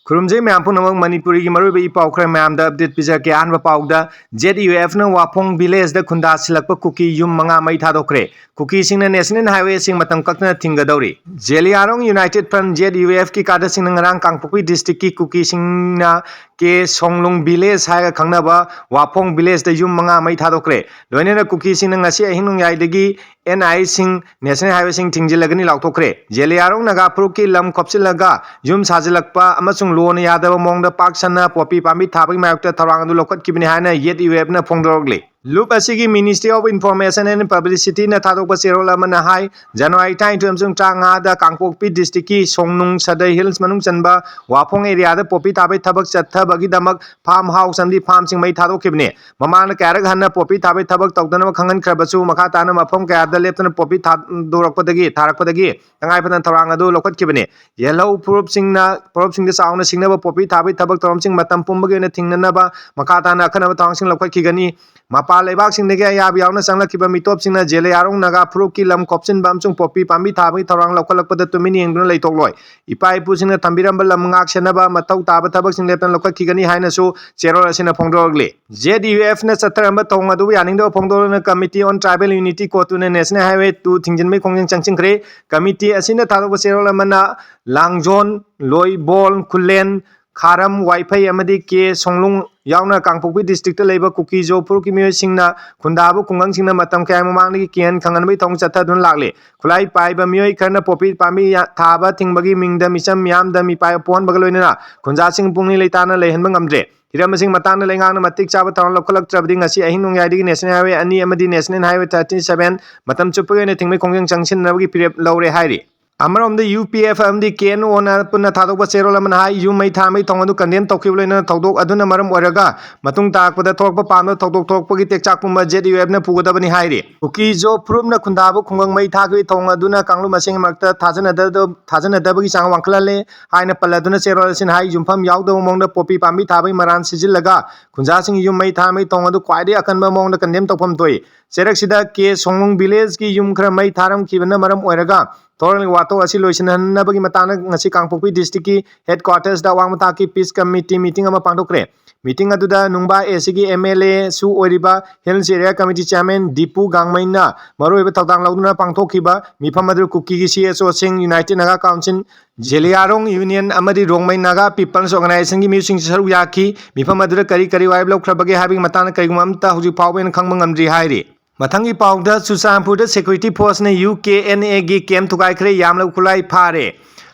खुरुमजे ma'am पुनमक Manipuri की मरुब इपाउ खर ma'am दा अपडेट पिजा के आनबा पाउदा ZUF न वाफोंग विलेज द खुंदा सिलकप कुकी युम मंगा मई थादोखरे कुकी सिंह नेशनल हाईवे सिंह मतम कक्तना थिंगदौरी जेलियारोंग यूनाइटेड फ्रंट ZUF की कादा सिंह ngarang कांगपोपी डिस्ट्रिक्ट की कुकी सिंह के सोंगलुंग विलेज हाय खंगनाबा वाफोंग विलेज द युम मंगा मई थादोखरे लोइनेना कुकी सिंह ngasi ahinung yaidagi NI सिंह नेशनल हाईवे सिंह थिंगजिलगनी लाउथोखरे जेलियारोंग नगा प्रुक की लम खोपसिलगा युम साजिलकपा अमसुंग लोन यादव मोंग पाक सन्ना पोपी पामी थाबी मायक्ता थरांग लौकटकिबनी हाना ZUF न फोंगदोरगले लूप असिगी ministry of information and publicity न थादोक सेरोल अमना हाई जनवरी 10 अमसुंग चांगा दा कांगपोपी डिस्ट्रिक्ट की सोंगनुंग सदर हिल्स मनुंग चनबा वाफोंग एरिया दा पोपी थाबे थबक चथबगी दमक फार्म हाउस अमदी फार्म सिंग मई थादोखिबने ममान कैरग हन्ना पोपी थाबे थबक तौदन खंगन खरबसु मखा ताना मफम कयादा लेप्तन पोपी थादोरकपदगी थारकपदगी तंगाई पदन थरांग अदु लौकटकिबने येलो प्रूफ सिंग साउना सिंगनबा पोपी थाबे थबक तौरम सिंग मतम पुंबगे न थिंगनबा मखा ताना अखनबा तौरम सिंग लौकटकिगनी मपा लेबाक सिंगदगे अयाब यावना संगलकिबा मिटोप सिंगना जेलियारोंग नगा प्रूफ की लम खोपसिनबा अमसुंग पोपी पामी थाबगी थरांग लौकलकपदा तुमिन येंगदुना लेतोकलोय इपा इपु सिंगना थंबिरंबा लम ngak senaba matau taba thabak sing leptan lokakigani haina su cherol asina phongdorgle ZUF na chataramba thong adu yaningdo phongdorna committee on tribal unity kotuna national highway 2 thingjinmai khongjang changchingkhre committee asina thadok cherol amana langjon loi bol kulen खारम वाईफाई अमदी के सोंगलुंग यावना Kangpokpi district लेबा कुकी जोपुर की मियो सिंगना खुंदाबु कुंगंग सिंगना मतम काय ममांगनी कियन खंगनबई थोंग चथादुन लागले खुलाई पाइबा मियोय खरना पोपी पामी थाबा थिंगबगी मिंगदा मिसम यामदा मिपाय पोन बगलोइना खुंजा सिंग पुंगनी लेताना लेहनबा ngamdre हिरम सिंग मतांग लेंगांग मतिक चाबा तौन लखलक त्रबदी ngasi ahinung yaidigi national highway ani amadi national highway 37 matam chupagene thingmai khongjang changsin nabagi pirep lawre hairi अमरम UPF अमदी केन ओनर पुना थादोक चेरोल अमन हाई यू मई थामई थोंगदु कंडेम तौखिबलोइना थौदोक अदुना मरम ओरगा मतुंग ताकपदा थोरप पामदा थौदोक थोरपगी टेकचाकपुमा ZUF न पुगदबनी हाइरे कुकी जो प्रूफ न खुंदाबु खुंगंग मई थागि थोंग अदुना कांगलु मसिंग मक्ता थाजनदबगी सांग वांखलाले हाइना पल्लदुना चेरोल सिन हाई युमफम यावदो मोंगदा पोपी पामी थाबई मरान सिजिलगा खुंजासिंग यू मई थामई थोंगदु क्वाइदे अकनबा मोंगदा कंडेम तौफम तोय चेरकसिदा के सोंगलुंग विलेज की युम खरा मई थारम खिबना मरम ओरगा थोरंग वातो असि लोइसनहनबगी मताना ngasi कांगपोपी डिस्ट्रिक्ट की हेडक्वार्टर्स दा वांगमता की पीस कमिटी मीटिंग अमा पांडोक्रे मीटिंग अदुदा नुंगबा एसीगी MLA सु ओरिबा hills area committee chairman Dipu गांगमैना मरोइबा थौदांग लौदुना पांगथोखिबा मिफम अदु कुकी की CSO सिंह united Naga council Zeliangrong union अमदी रोंगमई नागा पीपल्स ऑर्गेनाइजेशन की म्यूसिंग सरू याकी मिफम अदुदा करी करी वाइब लौखरबगे हाबिग मताना करिगुममता हुजि पावबेन खंगबं ngamdri हाइरे मथंगी पाउदा चुचामपुर सिक्योरिटी फोर्स ने UKNA की कैम थुगाइखरे यामला खुलाई फारे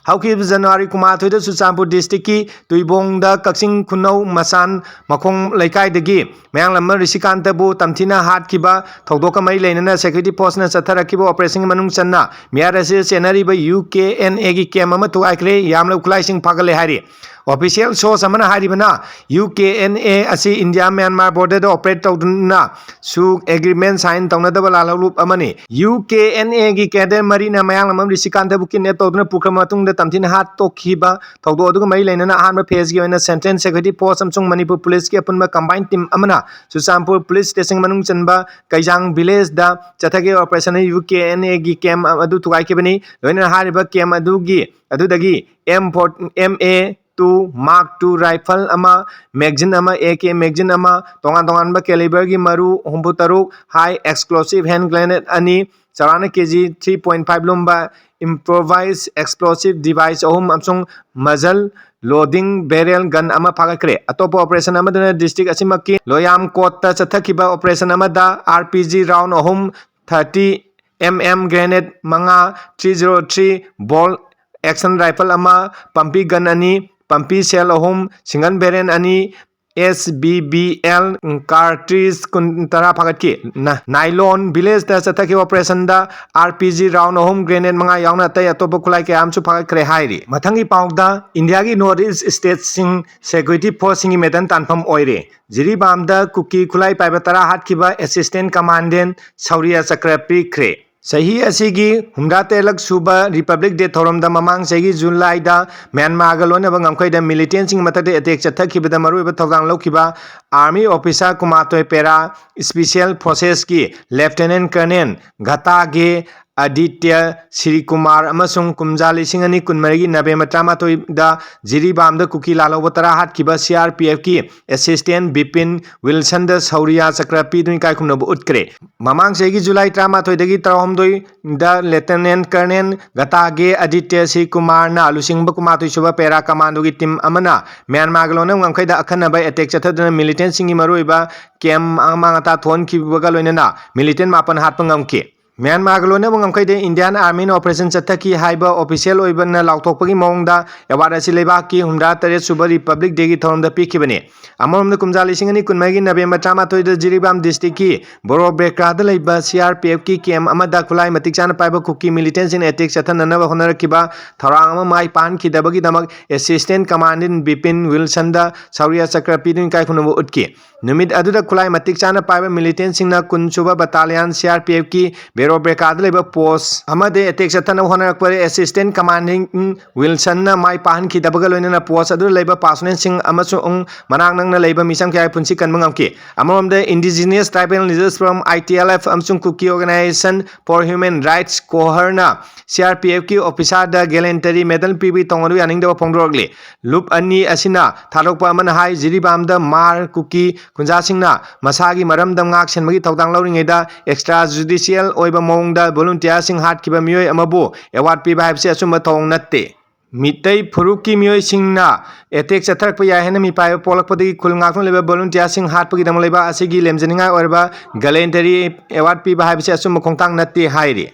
हौखिब जनवरी कुमाथोइद चुचामपुर डिस्ट्रिक्ट की तुइबोंग कक्सिंग खुनौ मसान मखोंग लैकाइदगी मयांगलम ऋषिकांतबु तमथिना हाटखिबा थौदोक मई लेनना सिक्योरिटी फोर्स ने चथरखिबा ऑपरेशन मनुंग चन्ना मियारसे चेनरीबा UKNA की कैम अमा थुगाइखरे यामला खुलाइसिंग फागले हारि ऑफिशियल सोर्स अमना हारिबना UKNA असि इंडिया म्यांमार बॉर्डर ऑपरेट तौदुना सु एग्रीमेंट साइन तौनदबा लालुप अमनि UKNA की कैडर मरीना मयांगलम ऋषिकांतबु किडनैप तौदुना पुखम मतुंगदा तमथिन हाट तोखिबा थौदो अदुग मई लेनना अहानबा फेज की ओइना सेंट्रल सिक्योरिटी फोर्स अमसुंग मणिपुर पुलिस की अपुनबा कंबाइन टीम अमना चुचामपुर पुलिस स्टेशन मनुंग चनबा कैजांग विलेज दा चथगे ऑपरेशन UKNA की कैम अदु थुगाइखिबनी लोइना हारिबा कैम अदुदगी MA 2 Mark 2 राइफल अमा मैगजीन अमा AK मैगजीन अमा तोंगान तोंगानबा कैलिबर की मरु 63 हाई एक्सप्लोसिव हैंड ग्रेनेड अनि चराना केजी 3.5 लुम्बा इम्प्रोवाइज एक्सप्लोसिव डिवाइस अहुम अमसुंग मजल लोडिंग बैरल गन अमा फागखरे अतोप ऑपरेशन अमदना डिस्ट्रिक्ट असिमकी लोयाम कोट चथखिबा ऑपरेशन अमदा RPG राउंड अहुम 30 mm ग्रेनेड मंगा 303 बॉल एक्शन राइफल अमा पंपी गन अनि पंपी सेल अहुम सिंगल बेरेन अनि SBBL कार्ट्रिज कुंतरा फागटकी नाइलॉन विलेज दा चथकी ऑपरेशन दा RPG राउंड अहुम ग्रेनेड मंगा यावना तय अतोप खुलाई के आमसु फागखरे हाइरि मथंगी पाउदा इंडिया की नॉर्थ ईस्ट स्टेट सिंग सिक्योरिटी फोर्स सिंग मेदन तानफम ओइरे जिरीबामदा कुकी खुलाई पाइबा तरा हाटखिबा असिस्टेंट कमांडेंट सौरिया चक्र पिखरे सही असिगी हुमदा तेलक सुबा रिपब्लिक डे थोरम दा ममांग सही जुलाई दा म्यांमार गा लोनबा ngamkhoi दा मिलिटेंट सिंग मथदे अटैक चथखिबदा मरुइबा थौदांग लौखिबा आर्मी ऑफिसर कुमातोय पेरा स्पेशल फोर्सेस की लेफ्टिनेंट कर्नल घतागे Aditya Sirikumar amasung kumja lising ani kunmarigi November 13 da Jiribam da kuki laloba tara hatkiba CRPF ki assistant Bipin Wilson da Sauriya Chakra piduni kai khumnobu utkre mamang segi July 13 dagi tarahomdoi da Lieutenant Colonel Gatage Aditya Sirikumar na alusingba kumatoi suba pera commando gi team amana Myanmar galona ngamkhai da akhanaba attack chathaduna militant singi maroiba kem amangata thon kibaga loinana militant mapan hatpa ngamke Myanmar galona ngamkhai de Indian Army operation chathaki haiba official oibana lauthokpagi mongda award asi lebaki humra tare suba Republic Day gi thoromda pikibane amomda kumja lisingani kunmagi November 13 da Jiribam district ki Boro Bekra da leiba CRPF ki kem amada khulai matik chana paiba kuki militants in attack chathanana honarakiba tharang ama mai pan ki dabagi damak assistant commandant Bipin Wilson da Sauriya Chakra pidun kai khunu utki numit aduda khulai matik chana paiba militants singna kunsuba battalion CRPF ki Bero Bekra da leiba post amade attack chathana honarakpare assistant commandant Wilson na mai pan ki dabaga loinana post adu leiba personnel sing amasung manang nang na leiba misam kaya punsi kan mangamki amomda indigenous tribal leaders from ITLF amsung kuki organization for human rights kohorna CRPF ki officer da gallantry medal pb tongoru yaning da phongdorogli loop ani asina thalokpa amana hai Jiribam da mar kuki kunja singna masagi maram da ngak senmagi tawdang lauringai da extra judicial oiba mongda volunteer sing hat kiba miyoi amabu award piba haibse asumba thong natte Mitai Furuki Mio Singna, Etex attack Payahana Mi Pai Polapodi, Kulngaku Liba Volunteer Sing Harpagi Damaliba, Asigi Lemzeninga or Galantary, Award Piba Habsasum Kontang Nati Hairi.